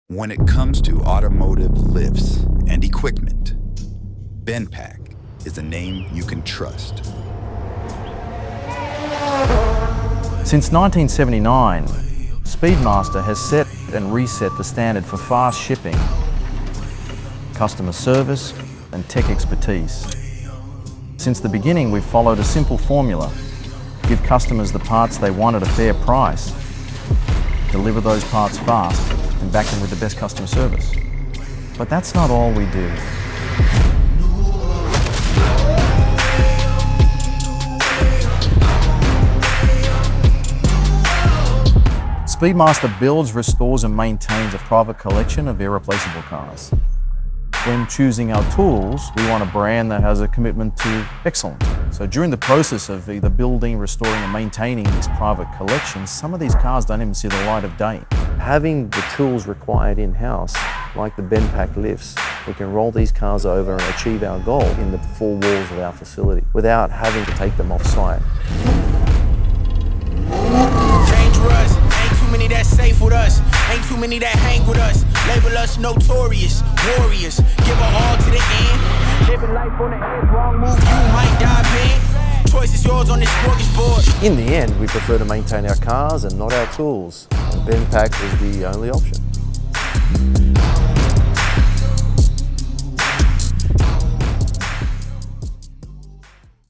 When it comes to automotive lifts and equipment, BendPak is a name you can trust. Since 1979, Speedmaster has set and reset the standard for fast shipping, customer service, and tech expertise. Since the beginning, we've followed a simple formula: give customers the parts they want at a fair price, deliver those parts fast, and back them with the best customer service. But that's not all we do. Speedmaster builds, restores and maintains a private collection of irreplaceable cars. When choosing our tools, we want a brand that has a commitment to excellence. So during the process of either building, restoring and maintaining these private collections, some of these cars don't even see the light of day. Having the tools required in-house, like the BendPak lifts, we can roll these cars over and achieve our goal in the four walls of our facility without having to take them off-site. Dangerous, ain't too many that safe with us, ain't too many that hang with us. Label us notorious, warriors, give our all to the end. Living life on the edge, wrong move, you might dive in. Choice is yours on this smorgasbord. In the end, we prefer to maintain our cars and not our tools, and BendPak is the only option.